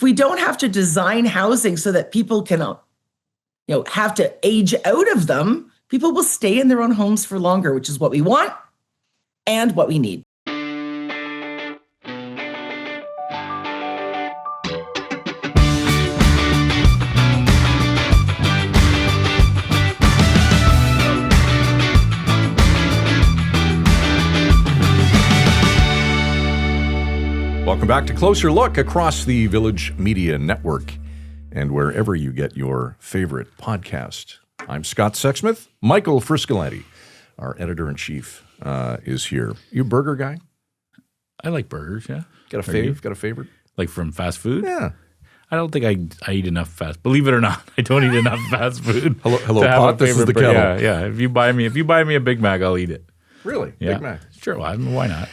if we don't have to design housing so that people can, have to age out of them, people will stay in their own homes for longer, which is what we want and what we need. Welcome back to Closer Look across the Village Media Network and wherever you get your favorite podcast. I'm Scott Sexsmith. Michael Friscolanti, our editor-in-chief, is here. You a burger guy? I like burgers, yeah. Got a fave? Got a favorite? Like from fast food? Yeah. I don't think I eat enough fast. Believe it or not, I don't eat enough fast food. Hello, pot. This is the kettle. Yeah. If you buy me a Big Mac, I'll eat it. Really? Yeah. Big Mac? Sure. Well, why not?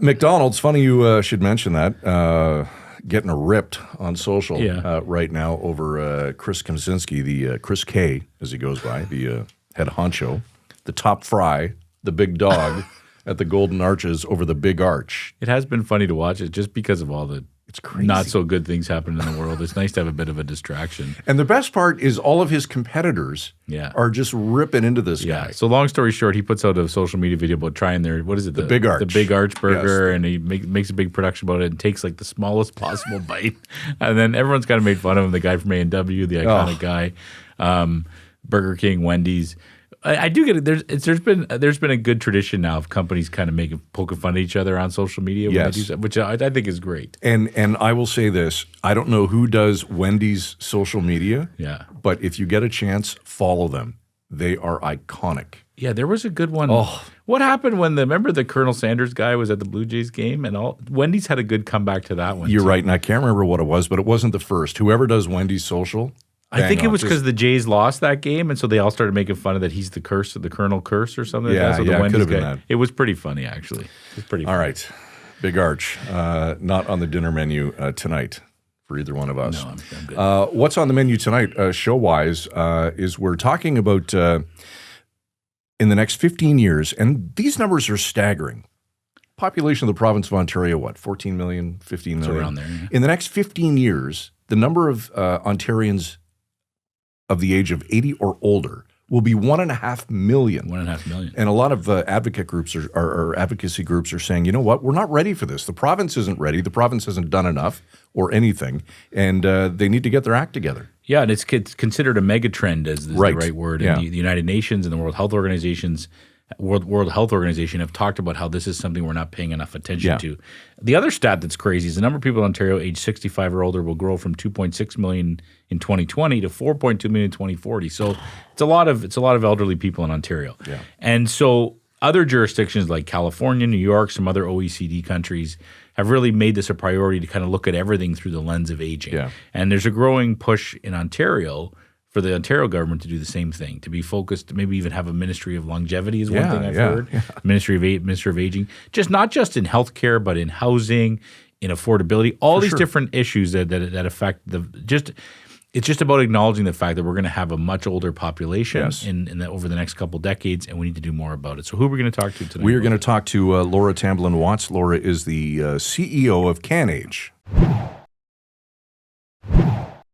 McDonald's, funny you should mention that. Getting ripped on social right now over Chris Kaczynski, the Chris K, as he goes by, the head honcho, the top fry, the big dog at the Golden Arches over the Big Arch. It has been funny to watch it just because of all the crazy. Not so good things happening in the world. It's nice to have a bit of a distraction. And the best part is all of his competitors are just ripping into this guy. So long story short, he puts out a social media video about trying the Big Arch. The Big Arch burger, and he makes a big production about it and takes like the smallest possible bite. And then everyone's kind of made fun of him, the guy from A&W, the iconic guy, Burger King, Wendy's. I do get it. There's been a good tradition now of companies kind of poking fun at each other on social media, when they do that, which I think is great. And I will say this: I don't know who does Wendy's social media, but if you get a chance, follow them. They are iconic. Yeah, there was a good one. Oh. What happened when remember the Colonel Sanders guy was at the Blue Jays game, and Wendy's had a good comeback to that one. You're right, and I can't remember what it was, but it wasn't the first. Whoever does Wendy's social. I think it was because the Jays lost that game, and so they all started making fun of that he's the curse, the Colonel Curse or something. Yeah, like that. So it could have been that. It was pretty funny, actually. It was pretty funny. All right. Big Arch, not on the dinner menu tonight for either one of us. No, I'm good. What's on the menu tonight, show-wise, is we're talking about in the next 15 years, and these numbers are staggering. Population of the province of Ontario, 14 million, 15 million? It's around there, yeah. In the next 15 years, the number of Ontarians of the age of 80 or older will be 1.5 million. 1.5 million. And a lot of advocate groups or advocacy groups are saying, you know what, we're not ready for this. The province isn't ready. The province hasn't done enough or anything, and they need to get their act together. Yeah, and it's considered a mega trend, as the right word. Yeah. And the United Nations and the World Health Organization have talked about how this is something we're not paying enough attention to. The other stat that's crazy is the number of people in Ontario age 65 or older will grow from 2.6 million in 2020 to 4.2 million in 2040. So it's a lot of elderly people in Ontario. Yeah. And so other jurisdictions like California, New York, some other OECD countries have really made this a priority to kind of look at everything through the lens of aging. Yeah. And there's a growing push in Ontario for the Ontario government to do the same thing, to be focused, maybe even have a Ministry of Longevity is one thing I've heard. Yeah. Ministry of Aging, not just in healthcare, but in housing, in affordability, all these different issues that affect it's just about acknowledging the fact that we're going to have a much older population over the next couple decades, and we need to do more about it. So who are we going to talk to tonight? We are going to talk to Laura Tamblin-Watts. Laura is the CEO of CanAge.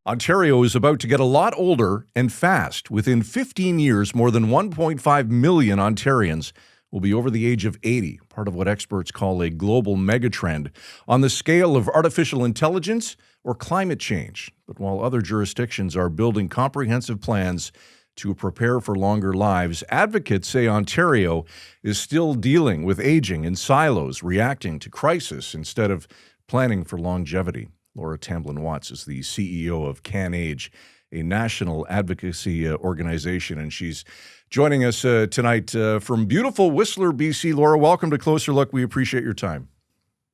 Ontario is about to get a lot older and fast. Within 15 years, more than 1.5 million Ontarians will be over the age of 80, part of what experts call a global megatrend on the scale of artificial intelligence or climate change. But while other jurisdictions are building comprehensive plans to prepare for longer lives, advocates say Ontario is still dealing with aging in silos, reacting to crisis instead of planning for longevity. Laura Tamblin-Watts is the CEO of CanAge, a national advocacy organization, and she's joining us tonight from beautiful Whistler, BC. Laura, welcome to Closer Look. We appreciate your time.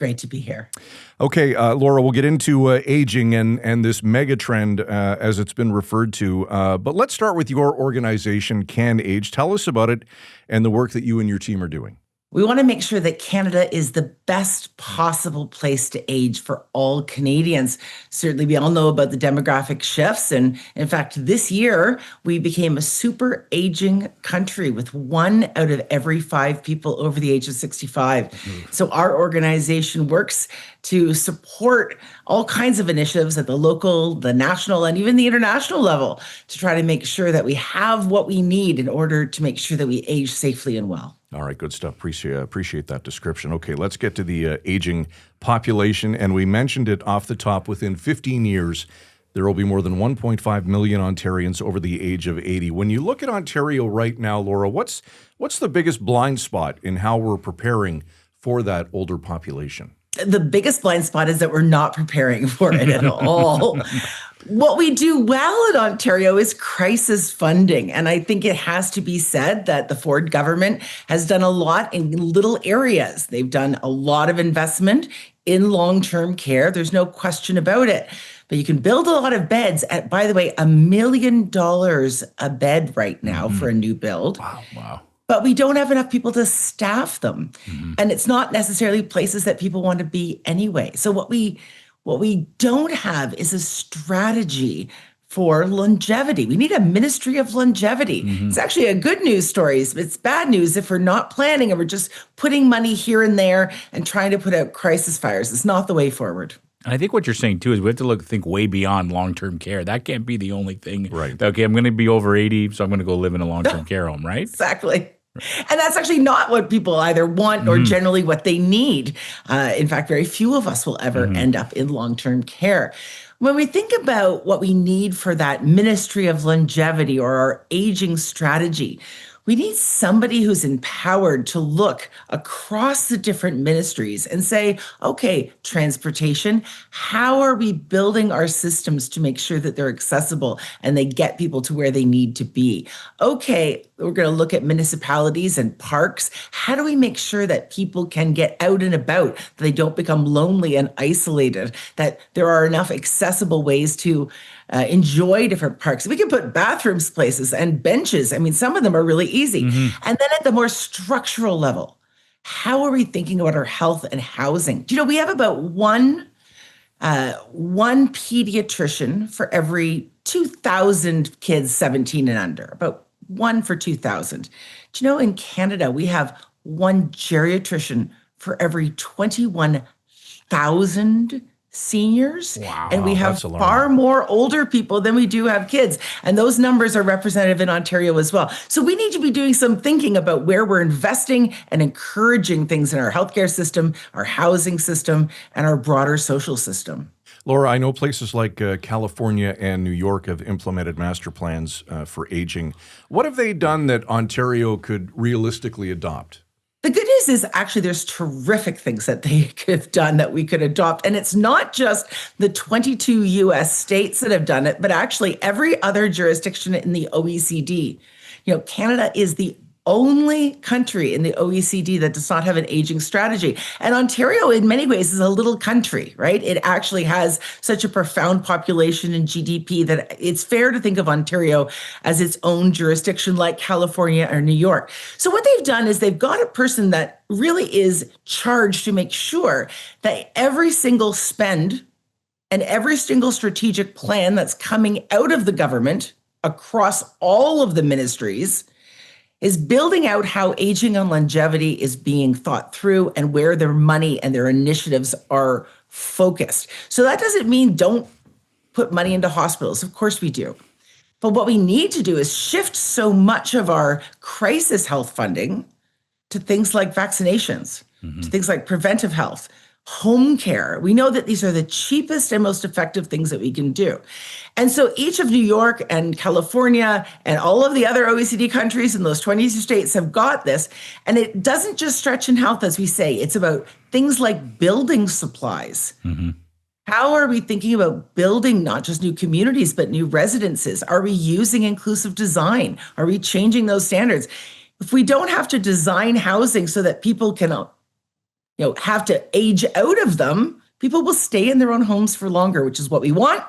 Great to be here. Okay, Laura, we'll get into aging and this mega trend as it's been referred to. But let's start with your organization, CanAge. Tell us about it and the work that you and your team are doing. We want to make sure that Canada is the best possible place to age for all Canadians. Certainly, we all know about the demographic shifts. And in fact, this year, we became a super aging country with 1 out of every 5 people over the age of 65. So our organization works to support all kinds of initiatives at the local, the national, and even the international level to try to make sure that we have what we need in order to make sure that we age safely and well. All right, good stuff. Appreciate that description. Okay, let's get to the aging population. And we mentioned it off the top. Within 15 years, there will be more than 1.5 million Ontarians over the age of 80. When you look at Ontario right now, Laura, what's the biggest blind spot in how we're preparing for that older population? The biggest blind spot is that we're not preparing for it at all. What we do well in Ontario is crisis funding. And I think it has to be said that the Ford government has done a lot in little areas. They've done a lot of investment in long-term care. There's no question about it. But you can build a lot of beds at, by the way, $1 million a bed right now for a new build. Wow. But we don't have enough people to staff them. And it's not necessarily places that people want to be anyway. So what we don't have is a strategy for longevity. We need a ministry of longevity. It's actually a good news story. It's bad news if we're not planning and we're just putting money here and there and trying to put out crisis fires. It's not the way forward. And I think what you're saying, too, is we have to think way beyond long-term care. That can't be the only thing. Right. Okay, I'm going to be over 80, so I'm going to go live in a long-term care home, right? Exactly. And that's actually not what people either want or generally what they need. In fact, very few of us will ever end up in long-term care. When we think about what we need for that ministry of longevity or our aging strategy, we need somebody who's empowered to look across the different ministries and say, okay, transportation, how are we building our systems to make sure that they're accessible and they get people to where they need to be? Okay, we're going to look at municipalities and parks. How do we make sure that people can get out and about, that they don't become lonely and isolated, that there are enough accessible ways to enjoy different parks? We can put bathrooms places and benches. I mean, some of them are really easy. And then at the more structural level, how are we thinking about our health and housing? Do you know, we have about one pediatrician for every 2,000 kids 17 and under, about 1 for 2,000. Do you know, in Canada, we have 1 geriatrician for every 21,000 seniors. Wow, and we have that's alarming. far more older people than we do have kids. And those numbers are representative in Ontario as well. So we need to be doing some thinking about where we're investing and encouraging things in our healthcare system, our housing system, and our broader social system. Laura, I know places like California and New York have implemented master plans for aging. What have they done that Ontario could realistically adopt? The good news is actually there's terrific things that they could have done that we could adopt. And it's not just the 22 US states that have done it, but actually every other jurisdiction in the OECD. You know, Canada is the only country in the OECD that does not have an aging strategy. And Ontario, in many ways, is a little country, right? It actually has such a profound population and GDP that it's fair to think of Ontario as its own jurisdiction like California or New York. So what they've done is they've got a person that really is charged to make sure that every single spend and every single strategic plan that's coming out of the government across all of the ministries is building out how aging and longevity is being thought through and where their money and their initiatives are focused. So that doesn't mean don't put money into hospitals. Of course we do. But what we need to do is shift so much of our crisis health funding to things like vaccinations, to things like preventive health, home care. We know that these are the cheapest and most effective things that we can do. And so each of New York and California and all of the other OECD countries and those 22 states have got this. And it doesn't just stretch in health, as we say. It's about things like building supplies. How are we thinking about building not just new communities, but new residences? Are we using inclusive design? Are we changing those standards? If we don't have to design housing so that people can have to age out of them, people will stay in their own homes for longer, which is what we want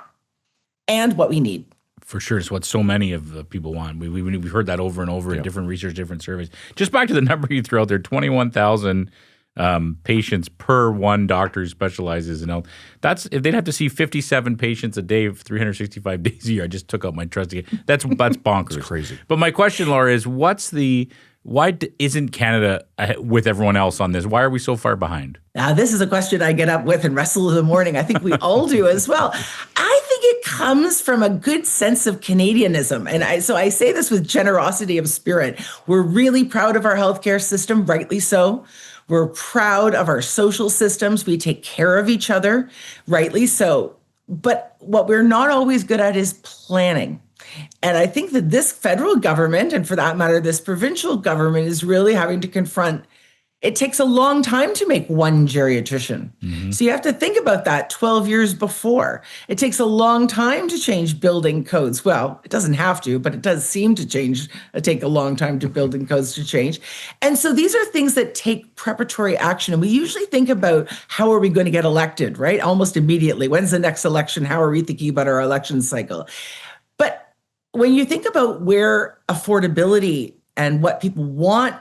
and what we need. For sure. It's what so many of the people want. We've heard that over and over in different research, different surveys. Just back to the number you threw out there, 21,000 patients per one doctor who specializes in health. That's if they'd have to see 57 patients a day, 365 days a year. I just took out my trusty. That's bonkers. It's crazy. But my question, Laura, is why isn't Canada with everyone else on this? Why are we so far behind? Now, this is a question I get up with and wrestle in the morning. I think we all do as well. I think it comes from a good sense of Canadianism. And so I say this with generosity of spirit. We're really proud of our healthcare system, rightly so. We're proud of our social systems. We take care of each other, rightly so. But what we're not always good at is planning. And I think that this federal government, and for that matter, this provincial government, is really having to confront. It takes a long time to make one geriatrician. Mm-hmm. So you have to think about that 12 years before. It takes a long time to change building codes. Well, it doesn't have to, but it does seem to take a long time to building codes to change. And so these are things that take preparatory action. And we usually think about how are we going to get elected, right? Almost immediately. When's the next election? How are we thinking about our election cycle? But when you think about where affordability and what people want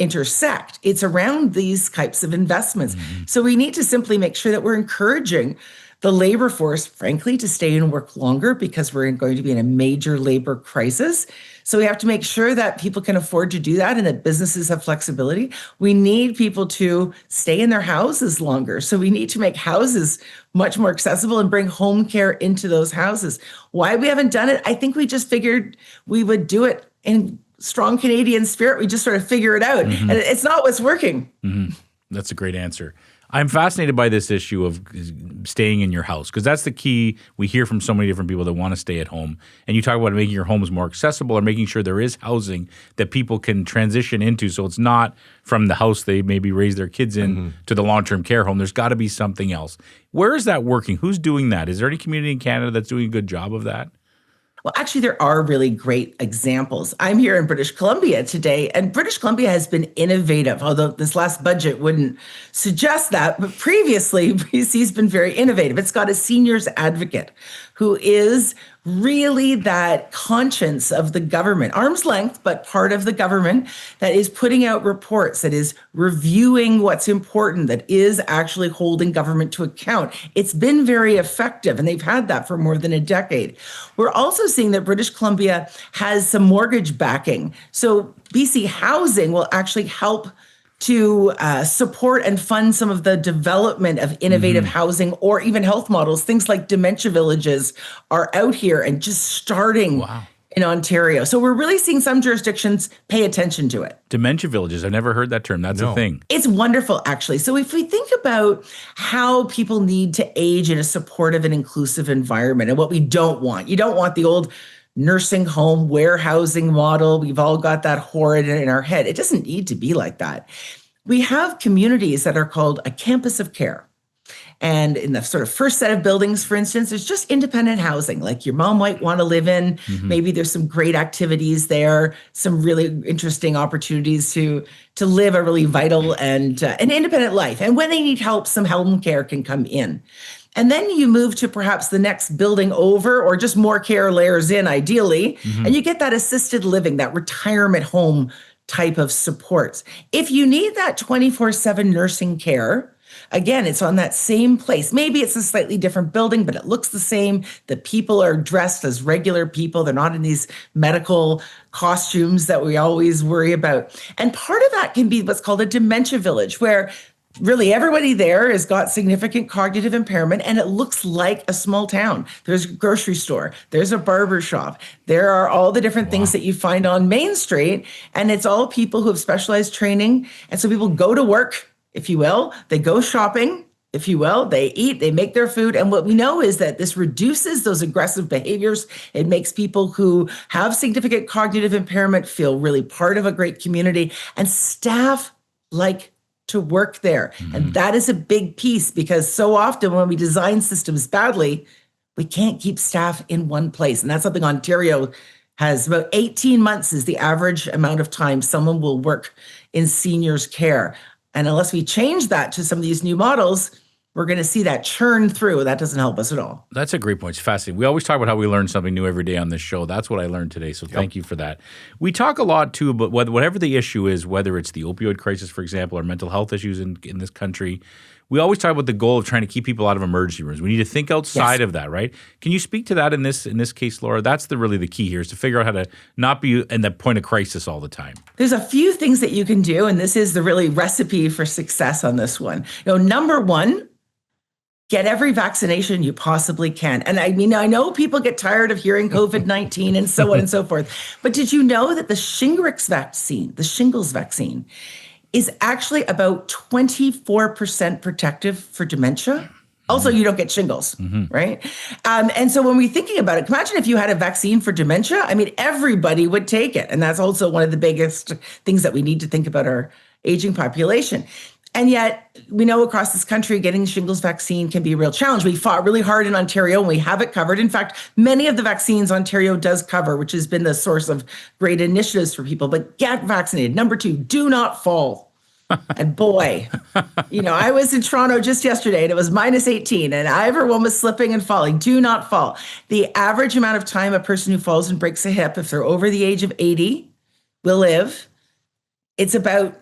intersect, it's around these types of investments. Mm-hmm. So we need to simply make sure that we're encouraging the labor force, frankly, to stay and work longer because we're going to be in a major labor crisis. So we have to make sure that people can afford to do that and that businesses have flexibility. We need people to stay in their houses longer. So we need to make houses much more accessible and bring home care into those houses. Why we haven't done it? I think we just figured we would do it in strong Canadian spirit. We just sort of figure it out. Mm-hmm. And it's not what's working. Mm-hmm. That's a great answer. I'm fascinated by this issue of staying in your house because that's the key. We hear from so many different people that want to stay at home. And you talk about making your homes more accessible or making sure there is housing that people can transition into. So it's not from the house they maybe raise their kids in to the long-term care home. There's got to be something else. Where is that working? Who's doing that? Is there any community in Canada that's doing a good job of that? Well, actually, there are really great examples. I'm here in British Columbia today, and British Columbia has been innovative, although this last budget wouldn't suggest that. But previously, BC's been very innovative. It's got a seniors advocate who is really that conscience of the government, arm's length, but part of the government that is putting out reports, that is reviewing what's important, that is actually holding government to account. It's been very effective, and they've had that for more than a decade. We're also seeing that British Columbia has some mortgage backing. So BC Housing will actually help to support and fund some of the development of innovative housing or even health models. Things like dementia villages are out here and just starting in Ontario. So we're really seeing some jurisdictions pay attention to it. Dementia villages. I've never heard that term. That's a thing. It's wonderful, actually. So if we think about how people need to age in a supportive and inclusive environment and what we don't want, you don't want the old nursing home, warehousing model. We've all got that horrid in our head. It doesn't need to be like that. We have communities that are called a campus of care. And in the sort of first set of buildings, for instance, there's just independent housing, like your mom might want to live in. Mm-hmm. Maybe there's some great activities there, some really interesting opportunities to live a really vital and an independent life. And when they need help, some home care can come in. And then you move to perhaps the next building over, or just more care layers in, ideally, and you get that assisted living, that retirement home type of supports. If you need that 24/7 nursing care, again, it's on that same place. Maybe it's a slightly different building, but it looks the same. The people are dressed as regular people. They're not in these medical costumes that we always worry about. And part of that can be what's called a dementia village, where really everybody there has got significant cognitive impairment, and it looks like a small town. There's a grocery store, there's a barber shop, there are all the different things that you find on Main Street, and it's all people who have specialized training. And so people go to work, if you will, they go shopping, if you will, they eat, they make their food. And what we know is that this reduces those aggressive behaviors. It makes people who have significant cognitive impairment feel really part of a great community, and staff like to work there. And that is a big piece, because so often when we design systems badly, we can't keep staff in one place. And that's something Ontario has. About 18 months is the average amount of time someone will work in seniors care. And unless we change that to some of these new models, we're going to see that churn through. That doesn't help us at all. That's a great point. It's fascinating. We always talk about how we learn something new every day on this show. That's what I learned today. So thank you for that. We talk a lot too about whatever the issue is, whether it's the opioid crisis, for example, or mental health issues in this country. We always talk about the goal of trying to keep people out of emergency rooms. We need to think outside of that, right? Can you speak to that in this case, Laura? That's really the key here, is to figure out how to not be in the point of crisis all the time. There's a few things that you can do, and this is the really recipe for success on this one. Number one, get every vaccination you possibly can. And I mean, I know people get tired of hearing COVID-19 and so on and so forth, but did you know that the shingles vaccine, is actually about 24% protective for dementia? Also, you don't get shingles, right? And so when we're thinking about it, imagine if you had a vaccine for dementia. I mean, everybody would take it. And that's also one of the biggest things that we need to think about our aging population. And yet, we know across this country, getting the shingles vaccine can be a real challenge. We fought really hard in Ontario, and we have it covered. In fact, many of the vaccines Ontario does cover, which has been the source of great initiatives for people. But get vaccinated. Number two, do not fall. And boy, I was in Toronto just yesterday, and it was minus 18, and everyone was slipping and falling. Do not fall. The average amount of time a person who falls and breaks a hip, if they're over the age of 80, will live, it's about,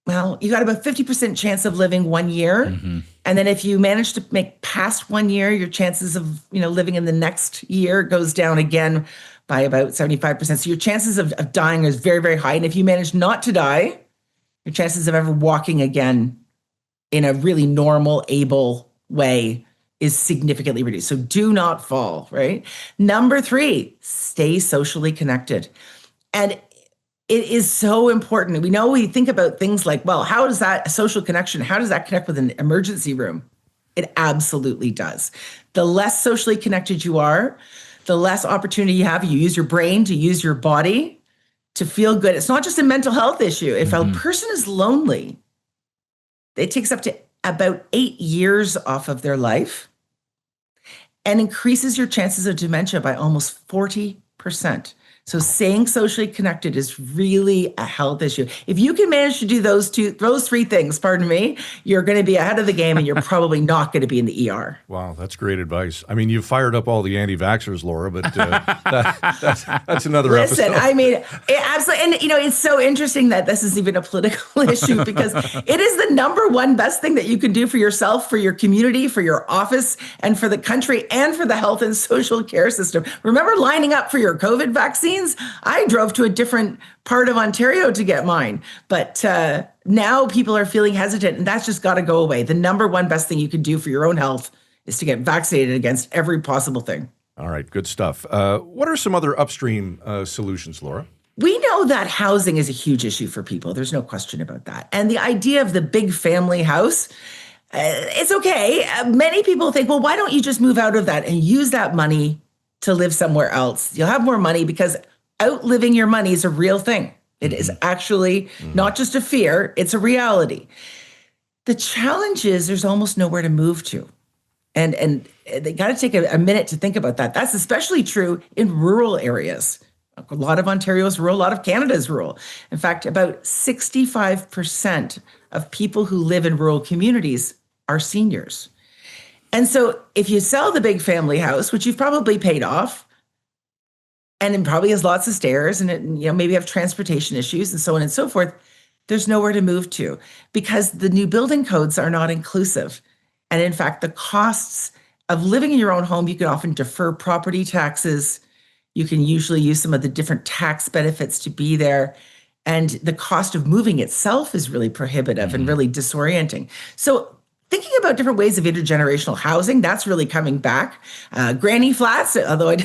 well, you got about 50% chance of living 1 year. And then if you manage to make past 1 year, your chances of, living in the next year goes down again by about 75%. So your chances of dying is very, very high. And if you manage not to die, your chances of ever walking again in a really normal, able way is significantly reduced. So do not fall, right? Number three, stay socially connected. And it is so important. We know we think about things like, well, how does that social connection, how does that connect with an emergency room? It absolutely does. The less socially connected you are, the less opportunity you have. You use your brain to use your body to feel good. It's not just a mental health issue. If a person is lonely, it takes up to about 8 years off of their life and increases your chances of dementia by almost 40%. So staying socially connected is really a health issue. If you can manage to do those three things, you're going to be ahead of the game, and you're probably not going to be in the ER. Wow, that's great advice. I mean, you fired up all the anti-vaxxers, Laura, but that's another episode. Listen, I mean, absolutely. And, it's so interesting that this is even a political issue, because it is the number one best thing that you can do for yourself, for your community, for your office, and for the country, and for the health and social care system. Remember lining up for your COVID vaccine? I drove to a different part of Ontario to get mine, but now people are feeling hesitant, and that's just got to go away. The number one best thing you can do for your own health is to get vaccinated against every possible thing. All right, good stuff. What are some other upstream solutions, Laura? We know that housing is a huge issue for people. There's no question about that. And the idea of the big family house, it's okay. Many people think, well, why don't you just move out of that and use that money to live somewhere else? You'll have more money, because outliving your money is a real thing. It is actually not just a fear, it's a reality. The challenge is there's almost nowhere to move to. And they got to take a minute to think about that. That's especially true in rural areas. A lot of Ontario is rural, a lot of Canada is rural. In fact, about 65% of people who live in rural communities are seniors. And so if you sell the big family house, which you've probably paid off, and it probably has lots of stairs, and it, maybe have transportation issues and so on and so forth, there's nowhere to move to, because the new building codes are not inclusive. And in fact, the costs of living in your own home, you can often defer property taxes. You can usually use some of the different tax benefits to be there. And the cost of moving itself is really prohibitive and really disorienting. So thinking about different ways of intergenerational housing, that's really coming back. Granny flats, although I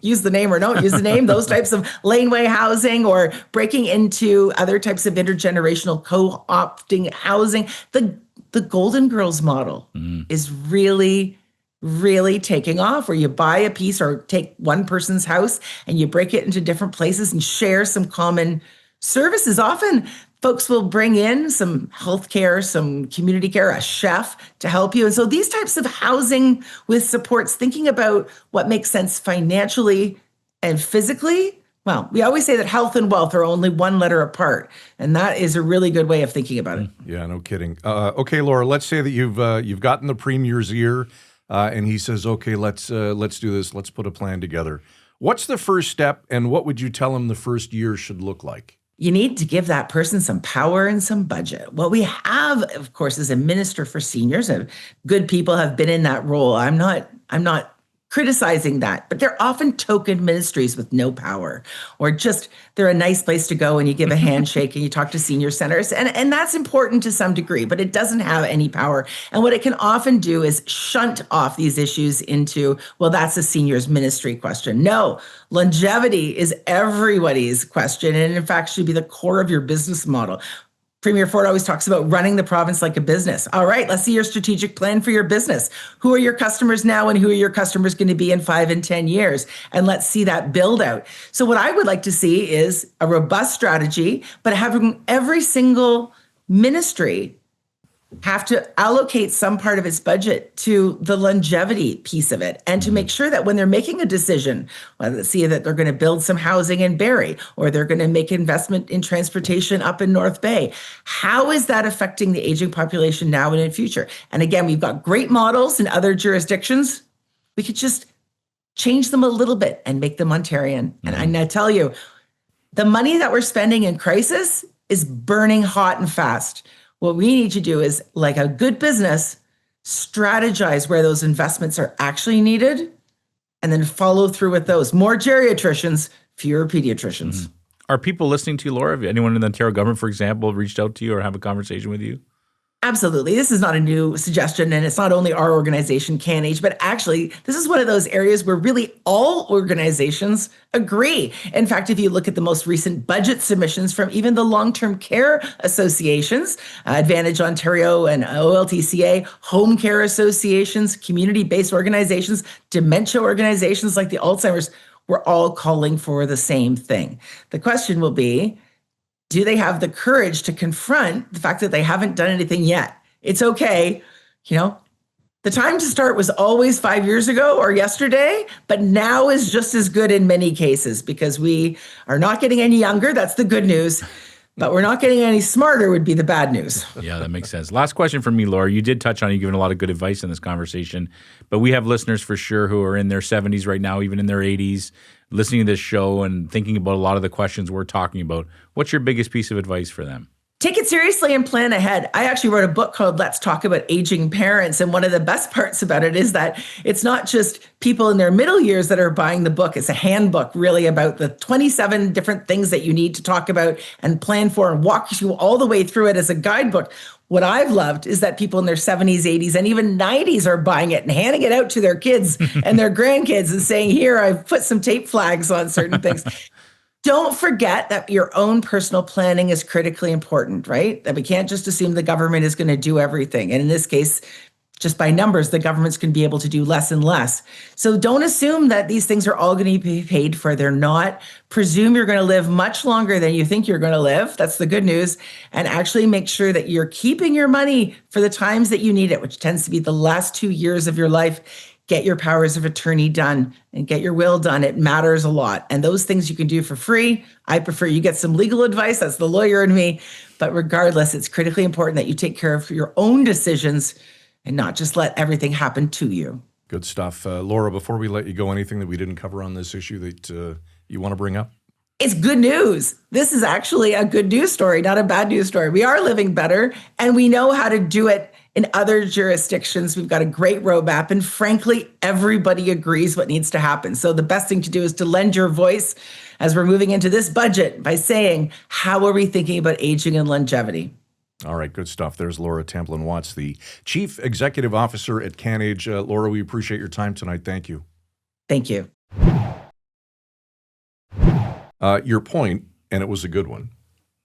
use the name or don't use the name, those types of laneway housing, or breaking into other types of intergenerational co-opting housing. The Golden Girls model is really, really taking off, where you buy a piece or take one person's house and you break it into different places and share some common services. Often folks will bring in some healthcare, some community care, a chef to help you. And so these types of housing with supports, thinking about what makes sense financially and physically, Well, we always say that health and wealth are only one letter apart, and that is a really good way of thinking about it. Yeah, no kidding. Okay, Laura, let's say that you've gotten the Premier's ear, and he says, okay, let's do this. Let's put a plan together. What's the first step, and what would you tell him the first year should look like? You need to give that person some power and some budget. What we have, of course, is a minister for seniors. And good people have been in that role. I'm not criticizing that, but they're often token ministries with no power, or just they're a nice place to go and you give a handshake and you talk to senior centers. And that's important to some degree, but it doesn't have any power. And what it can often do is shunt off these issues into, well, that's a seniors ministry question. No, longevity is everybody's question. And in fact, should be the core of your business model. Premier Ford always talks about running the province like a business. All right, let's see your strategic plan for your business. Who are your customers now and who are your customers going to be in 5 and 10 years? And let's see that build out. So what I would like to see is a robust strategy, but having every single ministry have to allocate some part of its budget to the longevity piece of it, and to make sure that when they're making a decision, let's see that they're going to build some housing in Barrie, or they're going to make investment in transportation up in North Bay. How is that affecting the aging population now and in the future? And again, we've got great models in other jurisdictions. We could just change them a little bit and make them Ontarian. And I tell you, the money that we're spending in crisis is burning hot and fast. What we need to do is, like a good business, strategize where those investments are actually needed and then follow through with those. More geriatricians, fewer pediatricians. Mm-hmm. Are people listening to you, Laura? Have anyone in the Ontario government, for example, reached out to you or have a conversation with you? Absolutely. This is not a new suggestion, and it's not only our organization, CanAge, but actually this is one of those areas where really all organizations agree. In fact, if you look at the most recent budget submissions from even the long-term care associations, Advantage Ontario and OLTCA, home care associations, community-based organizations, dementia organizations like the Alzheimer's, we're all calling for the same thing. The question will be, do they have the courage to confront the fact that they haven't done anything yet? It's okay. The time to start was always 5 years ago or yesterday, but now is just as good in many cases, because we are not getting any younger. That's the good news. But we're not getting any smarter would be the bad news. Yeah, that makes sense. Last question from me, Laura. You did touch on, you've given a lot of good advice in this conversation, but we have listeners for sure who are in their 70s right now, even in their 80s, listening to this show and thinking about a lot of the questions we're talking about. What's your biggest piece of advice for them? Take it seriously and plan ahead. I actually wrote a book called Let's Talk About Aging Parents. And one of the best parts about it is that it's not just people in their middle years that are buying the book. It's a handbook really about the 27 different things that you need to talk about and plan for, and walk you all the way through it as a guidebook. What I've loved is that people in their 70s, 80s, and even 90s are buying it and handing it out to their kids and their grandkids and saying, here, I've put some tape flags on certain things. Don't forget that your own personal planning is critically important, right? That we can't just assume the government is going to do everything. And in this case, just by numbers, the government's going to be able to do less and less. So don't assume that these things are all going to be paid for. They're not. Presume you're going to live much longer than you think you're going to live. That's the good news. And actually make sure that you're keeping your money for the times that you need it, which tends to be the last 2 years of your life. Get your powers of attorney done and get your will done. It matters a lot. And those things you can do for free. I prefer you get some legal advice. That's the lawyer in me. But regardless, it's critically important that you take care of your own decisions and not just let everything happen to you. Good stuff. Laura, before we let you go, anything that we didn't cover on this issue that you want to bring up? It's good news. This is actually a good news story, not a bad news story. We are living better, and we know how to do it in other jurisdictions. We've got a great roadmap, and frankly, everybody agrees what needs to happen. So the best thing to do is to lend your voice as we're moving into this budget by saying, how are we thinking about aging and longevity? All right, good stuff. There's Laura Tamplin-Watts, the Chief Executive Officer at CanAge. Laura, we appreciate your time tonight. Thank you. Thank you. Your point, and it was a good one,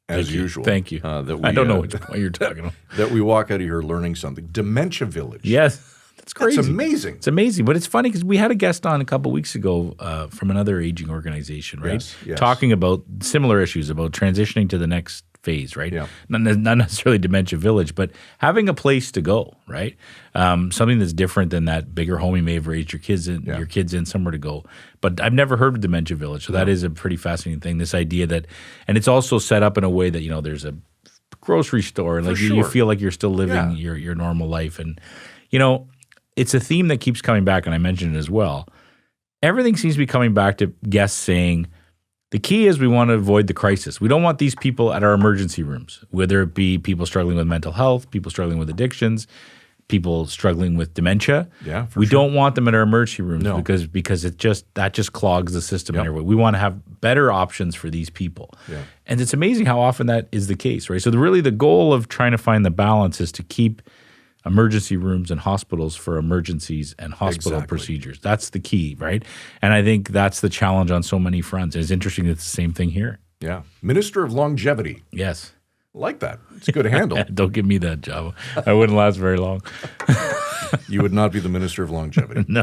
as usual. Thank you. I don't know what you're talking about. That we walk out of here learning something. Dementia Village. Yes, that's crazy. It's amazing. It's amazing, but it's funny because we had a guest on a couple weeks ago from another aging organization, right? Yes. Talking about similar issues, about transitioning to the next phase, right? Yeah. Not necessarily dementia village, but having a place to go, right? Something that's different than that bigger home you may have raised your kids in, somewhere to go. But I've never heard of dementia village, so that is a pretty fascinating thing. This idea that, and it's also set up in a way that there's a grocery store, and you feel like you're still living your normal life, and it's a theme that keeps coming back, and I mentioned it as well. Everything seems to be coming back to guests saying, the key is we want to avoid the crisis. We don't want these people at our emergency rooms, whether it be people struggling with mental health, people struggling with addictions, people struggling with dementia. Yeah, we don't want them in our emergency rooms because that just clogs the system. Yep. We want to have better options for these people. Yeah. And it's amazing how often that is the case, right? So the goal of trying to find the balance is to keep emergency rooms and hospitals for emergencies and hospital procedures. That's the key, right? And I think that's the challenge on so many fronts. It's interesting that it's the same thing here. Yeah. Minister of Longevity. Yes. I like that. It's a good handle. Don't give me that job. I wouldn't last very long. You would not be the Minister of Longevity. No.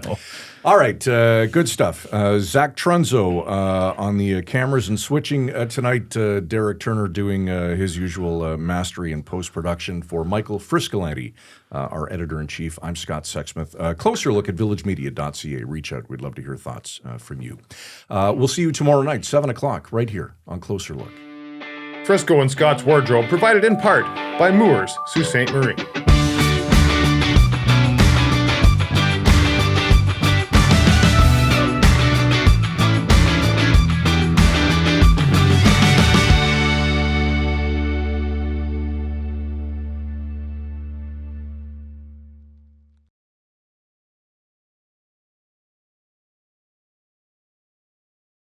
All right. Good stuff. Zach Trunzo on the cameras and switching tonight. Derek Turner doing his usual mastery and post-production for Michael Friscolanti, our editor-in-chief. I'm Scott Sexsmith. Closer look at villagemedia.ca. Reach out. We'd love to hear thoughts from you. We'll see you tomorrow night, 7 o'clock, right here on Closer Look. Frisco and Scott's Wardrobe provided in part by Moores, Sault Ste. Marie.